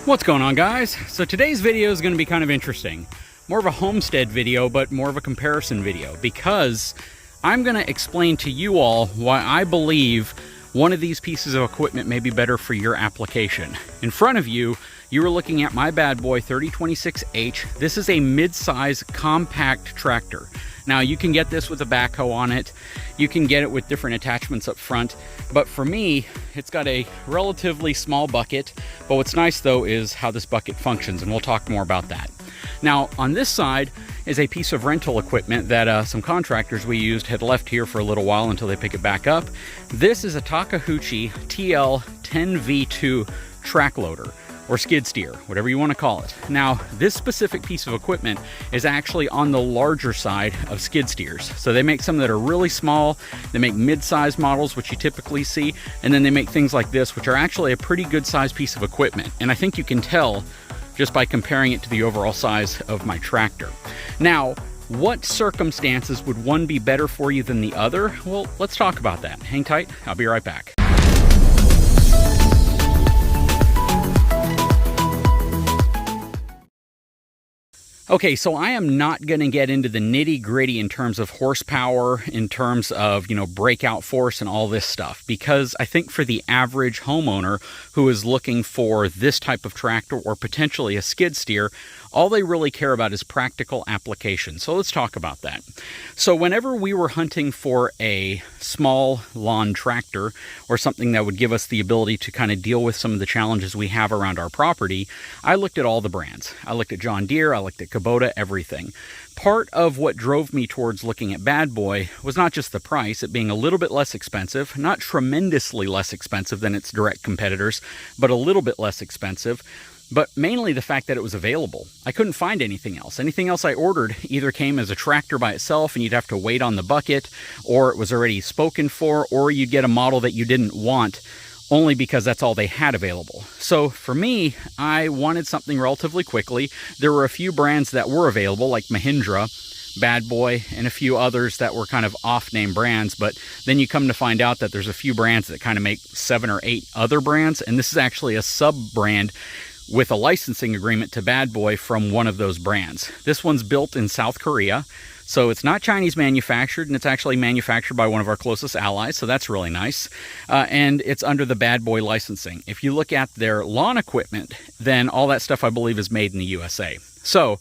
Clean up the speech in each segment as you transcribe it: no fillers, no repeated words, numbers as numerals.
What's going on, guys? So today's video is going to be kind of interesting. More of a homestead video, but more of a comparison video, because I'm going to explain to you all why I believe one of these pieces of equipment may be better for your application. In front of you, you are looking at my bad boy 3026H. This is a mid-size compact tractor. Now, you can get this with a backhoe on it. You can get it with different attachments up front. But for me, it's got a relatively small bucket. But what's nice, though, is how this bucket functions, and we'll talk more about that. Now, on this side is a piece of rental equipment that some contractors we used had left here for a little while until they pick it back up. This is a Takeuchi TL10V2 track loader, or skid steer, whatever you want to call it. Now, this specific piece of equipment is actually on the larger side of skid steers. So they make some that are really small, they make mid-sized models, which you typically see, and then they make things like this, which are actually a pretty good sized piece of equipment. And I think you can tell just by comparing it to the overall size of my tractor. Now, what circumstances would one be better for you than the other? Well, let's talk about that. Hang tight, I'll be right back. Okay, so I am not going to get into the nitty-gritty in terms of horsepower, in terms of, breakout force and all this stuff, because I think for the average homeowner who is looking for this type of tractor or potentially a skid steer, all they really care about is practical application. So let's talk about that. So whenever we were hunting for a small lawn tractor or something that would give us the ability to kind of deal with some of the challenges we have around our property, I looked at all the brands. I looked at John Deere, I looked at Kubota, everything. Part of what drove me towards looking at Bad Boy was not just the price, it being a little bit less expensive, not tremendously less expensive than its direct competitors, but a little bit less expensive. But mainly the fact that it was available. I couldn't find anything else. Anything else I ordered either came as a tractor by itself and you'd have to wait on the bucket, or it was already spoken for, or you'd get a model that you didn't want only because that's all they had available. So for me, I wanted something relatively quickly. There were a few brands that were available, like Mahindra, Bad Boy, and a few others that were kind of off-name brands, but then you come to find out that there's a few brands that kind of make 7 or 8 other brands, and this is actually a sub-brand with a licensing agreement to Bad Boy from one of those brands. This one's built in South Korea, so it's not Chinese manufactured, and it's actually manufactured by one of our closest allies, so that's really nice. And it's under the Bad Boy licensing. If you look at their lawn equipment, then all that stuff I believe is made in the USA. So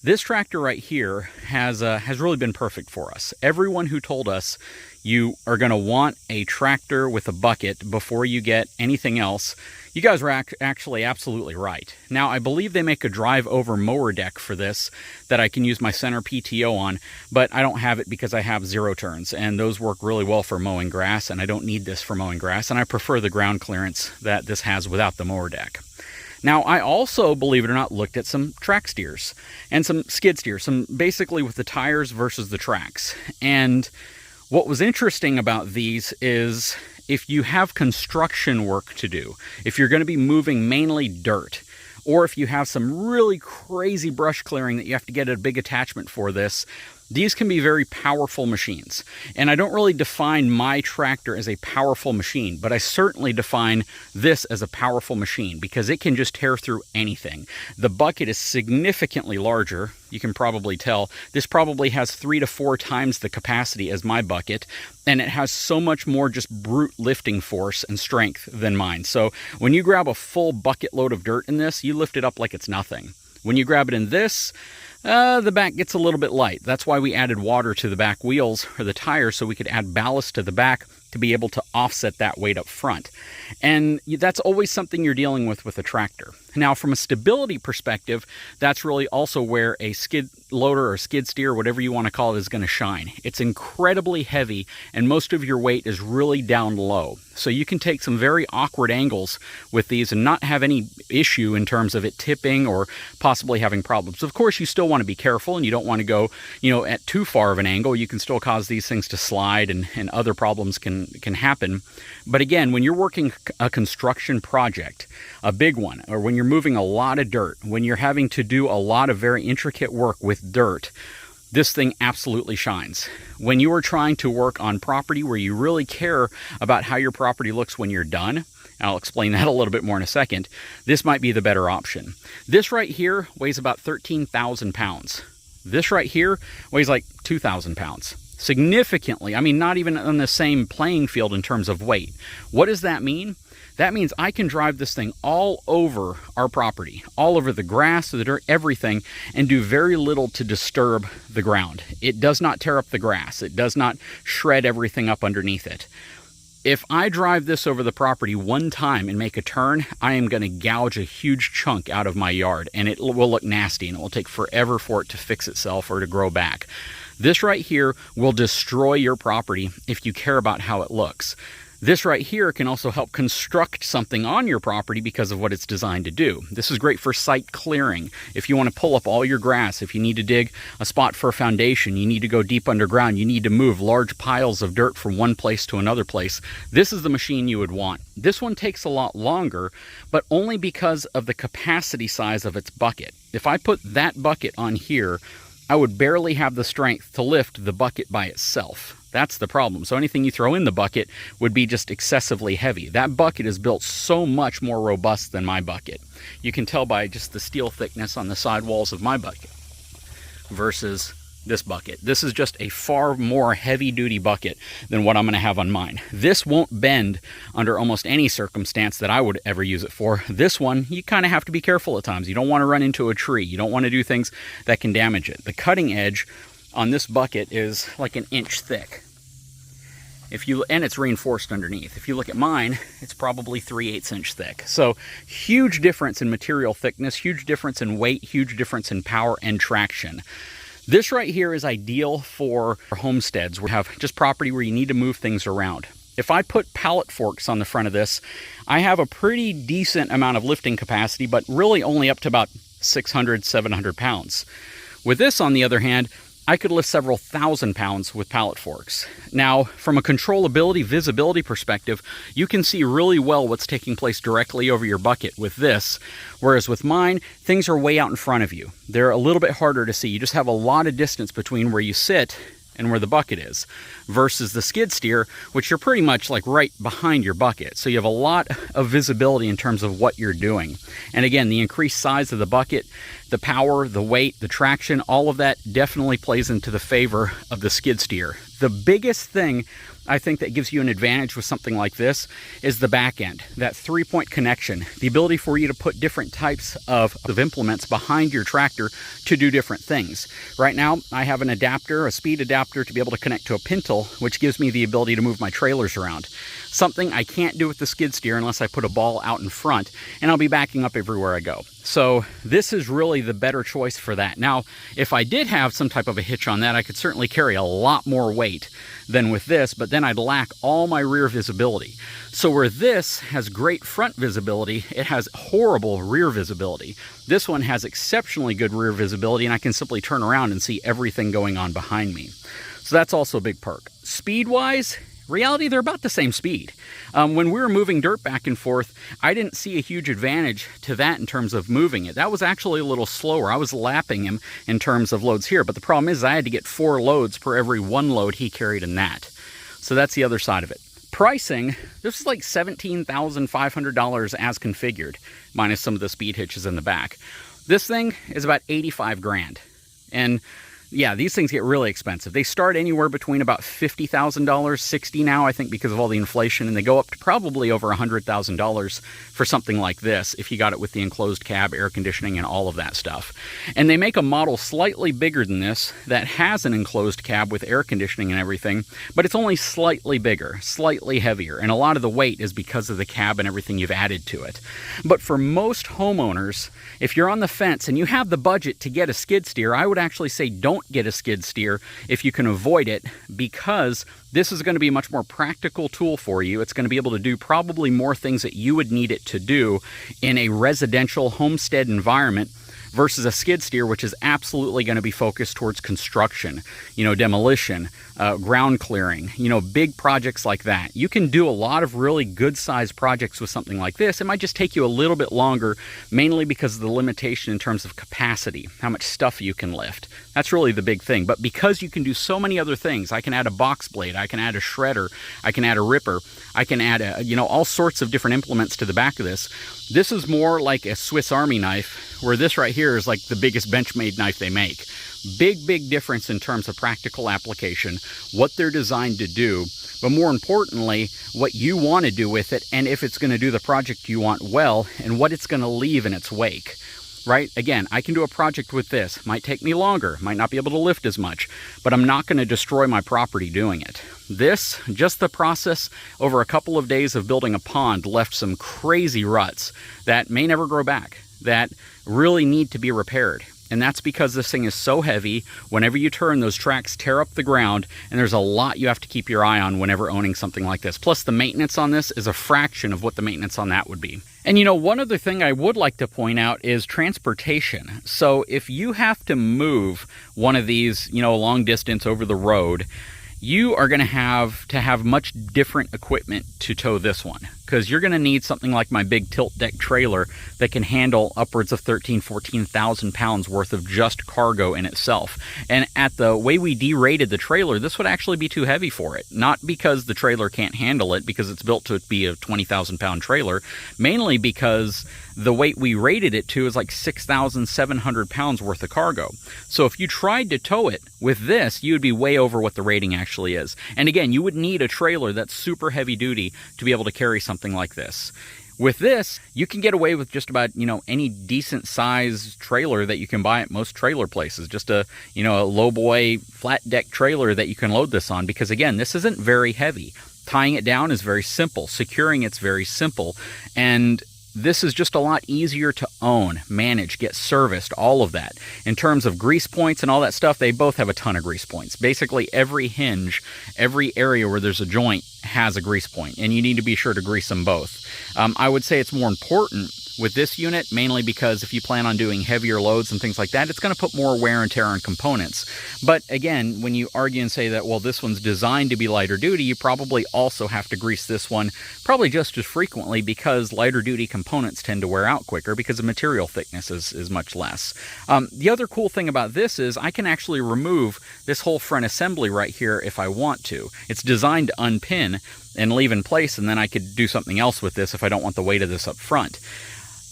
this tractor right here has really been perfect for us. Everyone who told us you are going to want a tractor with a bucket before you get anything else, you guys were actually absolutely right. Now, I believe they make a drive-over mower deck for this that I can use my center PTO on, but I don't have it because I have 0 turns, and those work really well for mowing grass, and I don't need this for mowing grass, and I prefer the ground clearance that this has without the mower deck. Now, I also, believe it or not, looked at some track steers and some skid steers, some basically with the tires versus the tracks. And what was interesting about these is if you have construction work to do, if you're going to be moving mainly dirt, or if you have some really crazy brush clearing that you have to get a big attachment for this, these can be very powerful machines. And I don't really define my tractor as a powerful machine, but I certainly define this as a powerful machine because it can just tear through anything. The bucket is significantly larger. You can probably tell. This probably has 3 to 4 times the capacity as my bucket, and it has so much more just brute lifting force and strength than mine. So when you grab a full bucket load of dirt in this, you lift it up like it's nothing. When you grab it in this, the back gets a little bit light. That's why we added water to the back wheels or the tires so we could add ballast to the back to be able to offset that weight up front. And that's always something you're dealing with a tractor. Now, from a stability perspective, that's really also where a skid loader or skid steer, whatever you want to call it, is going to shine. It's incredibly heavy, and most of your weight is really down low. So you can take some very awkward angles with these and not have any issue in terms of it tipping or possibly having problems. Of course, you still want to be careful, and you don't want to go, at too far of an angle. You can still cause these things to slide, and other problems can happen. But again, when you're working a construction project, a big one, or when you're moving a lot of dirt, when you're having to do a lot of very intricate work with dirt, this thing absolutely shines. When you are trying to work on property where you really care about how your property looks when you're done, I'll explain that a little bit more in a second. This might be the better option. This right here weighs about 13,000 pounds. This right here weighs like 2,000 pounds. Significantly, I mean, not even on the same playing field in terms of weight. What does that mean? That means I can drive this thing all over our property, all over the grass, the dirt, everything, and do very little to disturb the ground. It does not tear up the grass. It does not shred everything up underneath it. If I drive this over the property one time and make a turn, I am going to gouge a huge chunk out of my yard, and it will look nasty, and it will take forever for it to fix itself or to grow back. This right here will destroy your property if you care about how it looks. This right here can also help construct something on your property because of what it's designed to do. This is great for site clearing. If you want to pull up all your grass, if you need to dig a spot for a foundation, you need to go deep underground, you need to move large piles of dirt from one place to another place, this is the machine you would want. This one takes a lot longer, but only because of the capacity size of its bucket. If I put that bucket on here, I would barely have the strength to lift the bucket by itself. That's the problem. So anything you throw in the bucket would be just excessively heavy. That bucket is built so much more robust than my bucket. You can tell by just the steel thickness on the side walls of my bucket versus this bucket. This is just a far more heavy-duty bucket than what I'm going to have on mine. This won't bend under almost any circumstance that I would ever use it for. This one, you kind of have to be careful at times. You don't want to run into a tree. You don't want to do things that can damage it. The cutting edge on this bucket is like an inch thick. And it's reinforced underneath. If you look at mine, it's probably 3/8 inch thick. So huge difference in material thickness, huge difference in weight, huge difference in power and traction. This right here is ideal for homesteads where you have just property where you need to move things around. If I put pallet forks on the front of this, I have a pretty decent amount of lifting capacity, but really only up to about 600, 700 pounds. With this, on the other hand, I could lift several thousand pounds with pallet forks. Now, from a controllability, visibility perspective, you can see really well what's taking place directly over your bucket with this, whereas with mine, things are way out in front of you. They're a little bit harder to see. You just have a lot of distance between where you sit and where the bucket is, versus the skid steer, which you're pretty much like right behind your bucket. So you have a lot of visibility in terms of what you're doing. And again, the increased size of the bucket, the power, the weight, the traction, all of that definitely plays into the favor of the skid steer. The biggest thing I think that gives you an advantage with something like this is the back end, that 3-point connection, the ability for you to put different types of implements behind your tractor to do different things. Right now, I have an adapter, a speed adapter to be able to connect to a pintle, which gives me the ability to move my trailers around. Something I can't do with the skid steer unless I put a ball out in front, and I'll be backing up everywhere I go. So this is really the better choice for that. Now, if I did have some type of a hitch on that, I could certainly carry a lot more weight than with this, but then I'd lack all my rear visibility. So where this has great front visibility, it has horrible rear visibility. This one has exceptionally good rear visibility, and I can simply turn around and see everything going on behind me. So that's also a big perk. Speed-wise, reality, they're about the same speed. When we were moving dirt back and forth, I didn't see a huge advantage to that in terms of moving it. That was actually a little slower. I was lapping him in terms of loads here, but the problem is I had to get 4 loads per every 1 load he carried in that. So that's the other side of it. Pricing, this is like $17,500 as configured, minus some of the speed hitches in the back. This thing is about 85 grand. And yeah, these things get really expensive. They start anywhere between about $50,000, $60,000 now, I think, because of all the inflation, and they go up to probably over $100,000 for something like this, if you got it with the enclosed cab, air conditioning, and all of that stuff. And they make a model slightly bigger than this that has an enclosed cab with air conditioning and everything, but it's only slightly bigger, slightly heavier, and a lot of the weight is because of the cab and everything you've added to it. But for most homeowners, if you're on the fence and you have the budget to get a skid steer, I would actually say don't get a skid steer if you can avoid it, because this is going to be a much more practical tool for you. It's going to be able to do probably more things that you would need it to do in a residential homestead environment versus a skid steer, which is absolutely going to be focused towards construction, demolition, ground clearing, big projects like that. You can do a lot of really good sized projects with something like this. It might just take you a little bit longer, mainly because of the limitation in terms of capacity, how much stuff you can lift. That's really the big thing. But because you can do so many other things, I can add a box blade, I can add a shredder, I can add a ripper, I can add all sorts of different implements to the back of this. This is more like a Swiss Army knife, where this right here is like the biggest Benchmade knife they make. Big difference in terms of practical application, what they're designed to do, but more importantly, what you want to do with it, and if it's going to do the project you want well, and what it's going to leave in its wake. Right? Again, I can do a project with this. Might take me longer, might not be able to lift as much, but I'm not going to destroy my property doing it. This, just the process over a couple of days of building a pond, left some crazy ruts that may never grow back, that really need to be repaired. And that's because this thing is so heavy. Whenever you turn, those tracks tear up the ground, and there's a lot you have to keep your eye on whenever owning something like this. Plus, the maintenance on this is a fraction of what the maintenance on that would be. And one other thing I would like to point out is transportation. So if you have to move one of these, long distance over the road, you are going to have much different equipment to tow this one, because you're going to need something like my big tilt deck trailer that can handle upwards of 14,000 pounds worth of just cargo in itself. And at the way we derated the trailer, this would actually be too heavy for it. Not because the trailer can't handle it, because it's built to be a 20,000 pound trailer, mainly because the weight we rated it to is like 6,700 pounds worth of cargo. So if you tried to tow it with this, you would be way over what the rating actually is. And again, you would need a trailer that's super heavy duty to be able to carry something like this. With this, you can get away with just about, any decent size trailer that you can buy at most trailer places. Just a low boy flat deck trailer that you can load this on, because again, this isn't very heavy. Tying it down is very simple. Securing it's very simple. And this is just a lot easier to own, manage, get serviced, all of that. In terms of grease points and all that stuff, they both have a ton of grease points. Basically, every hinge, every area where there's a joint has a grease point, and you need to be sure to grease them both. I would say it's more important with this unit, mainly because if you plan on doing heavier loads and things like that, it's going to put more wear and tear on components. But again, when you argue and say that, well, this one's designed to be lighter duty, you probably also have to grease this one probably just as frequently, because lighter duty components tend to wear out quicker because the material thickness is much less. The other cool thing about this is I can actually remove this whole front assembly right here if I want to. It's designed to unpin and leave in place, and then I could do something else with this if I don't want the weight of this up front.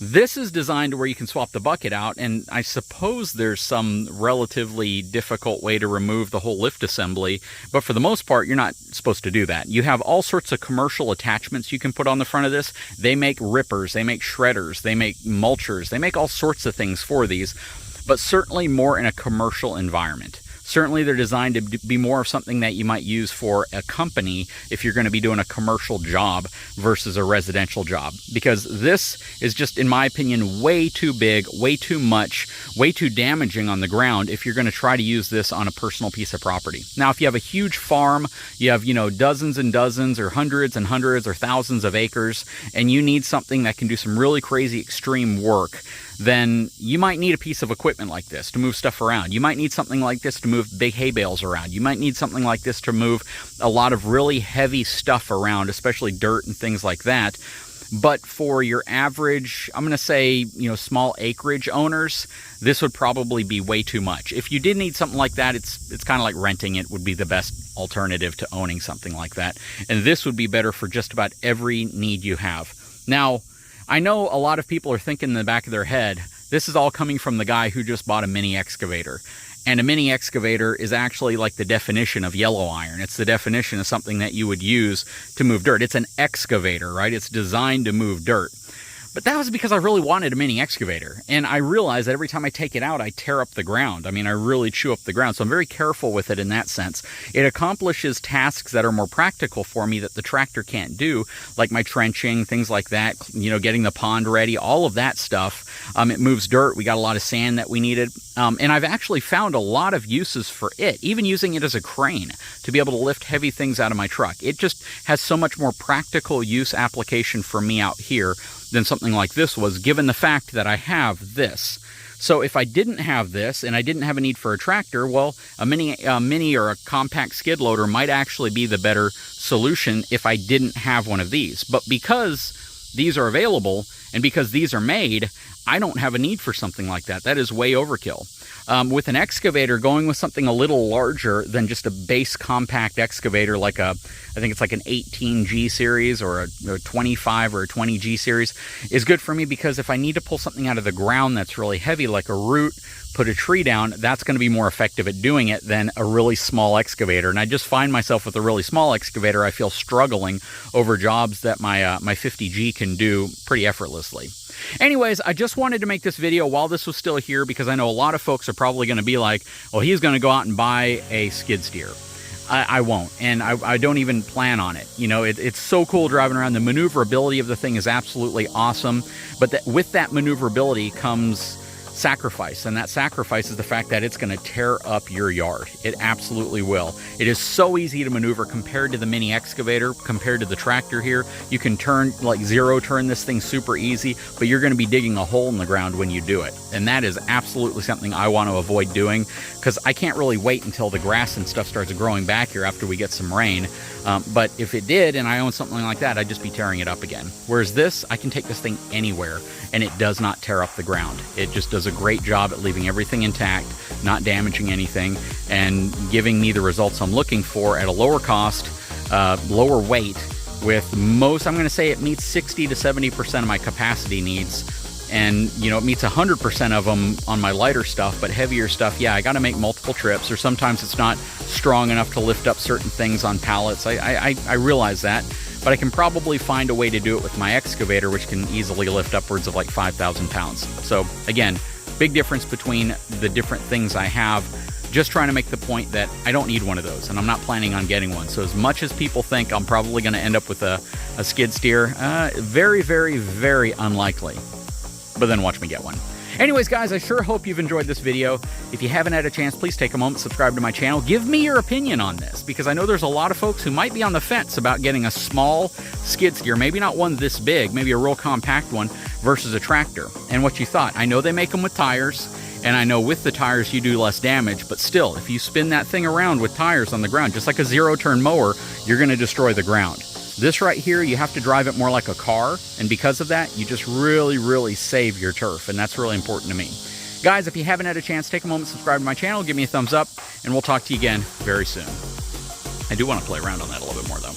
This is designed to where you can swap the bucket out, and I suppose there's some relatively difficult way to remove the whole lift assembly, but for the most part, you're not supposed to do that. You have all sorts of commercial attachments you can put on the front of this. They make rippers, they make shredders, they make mulchers, they make all sorts of things for these, but certainly more in a commercial environment. Certainly they're designed to be more of something that you might use for a company if you're going to be doing a commercial job versus a residential job. Because this is just, in my opinion, way too big, way too much, way too damaging on the ground if you're going to try to use this on a personal piece of property. Now, if you have a huge farm, you have, dozens and dozens or hundreds and hundreds or thousands of acres, and you need something that can do some really crazy extreme work, then you might need a piece of equipment like this to move stuff around. You might need something like this to move big hay bales around. You might need something like this to move a lot of really heavy stuff around, especially dirt and things like that. But for your average, I'm going to say, small acreage owners, this would probably be way too much. If you did need something like that, it's kind of like renting it would be the best alternative to owning something like that. And this would be better for just about every need you have. Now, I know a lot of people are thinking in the back of their head, this is all coming from the guy who just bought a mini excavator. And a mini excavator is actually like the definition of yellow iron. It's the definition of something that you would use to move dirt. It's an excavator, right? It's designed to move dirt. But that was because I really wanted a mini excavator. And I realized that every time I take it out, I tear up the ground. I mean, I really chew up the ground. So I'm very careful with it in that sense. It accomplishes tasks that are more practical for me that the tractor can't do, like my trenching, things like that, getting the pond ready, all of that stuff. It moves dirt. We got a lot of sand that we needed. And I've actually found a lot of uses for it, even using it as a crane to be able to lift heavy things out of my truck. It just has so much more practical use application for me out here than something like this was, given the fact that I have this. So if I didn't have this and I didn't have a need for a tractor, well, a mini or a compact skid loader might actually be the better solution if I didn't have one of these. But because these are available and because these are made, I don't have a need for something like that. That is way overkill. With an excavator, going with something a little larger than just a base compact excavator, like I think it's like an 18G series or a 25 or a 20G series, is good for me, because if I need to pull something out of the ground that's really heavy, like a root, put a tree down, that's going to be more effective at doing it than a really small excavator. And I just find myself with a really small excavator, I feel struggling over jobs that my 50G can do pretty effortlessly. Anyways, I just wanted to make this video while this was still here, because I know a lot of folks are probably going to be like, well, he's going to go out and buy a skid steer. I won't, and I don't even plan on it. You know, it's so cool driving around. The maneuverability of the thing is absolutely awesome, but with that maneuverability comes sacrifice, and that sacrifice is the fact that it's going to tear up your yard. It absolutely will. It is so easy to maneuver compared to the mini excavator, compared to the tractor here. You can turn, like zero turn this thing super easy, but you're going to be digging a hole in the ground when you do it. And that is absolutely something I want to avoid doing, because I can't really wait until the grass and stuff starts growing back here after we get some rain. But if it did and I own something like that, I'd just be tearing it up again. Whereas this, I can take this thing anywhere and it does not tear up the ground. It just does a great job at leaving everything intact, not damaging anything, and giving me the results I'm looking for at a lower cost, lower weight, with most, I'm going to say it meets 60 to 70% of my capacity needs. And, you know, it meets 100% of them on my lighter stuff, but heavier stuff, yeah, I got to make multiple trips, or sometimes it's not strong enough to lift up certain things on pallets. I realize that, but I can probably find a way to do it with my excavator, which can easily lift upwards of like 5,000 pounds. So again, big difference between the different things I have. Just trying to make the point that I don't need one of those, and I'm not planning on getting one. So as much as people think I'm probably going to end up with a skid steer, very, very, very unlikely. But then watch me get one. Anyways, guys, I sure hope you've enjoyed this video. If you haven't had a chance, please take a moment, subscribe to my channel. Give me your opinion on this, because I know there's a lot of folks who might be on the fence about getting a small skid steer, maybe not one this big, maybe a real compact one, versus a tractor, and what you thought. I know they make them with tires, and I know with the tires you do less damage, but still, if you spin that thing around with tires on the ground, just like a zero-turn mower, you're going to destroy the ground. This right here, you have to drive it more like a car, and because of that, you just really, really save your turf, and that's really important to me. Guys, if you haven't had a chance, take a moment, subscribe to my channel, give me a thumbs up, and we'll talk to you again very soon. I do want to play around on that a little bit more, though.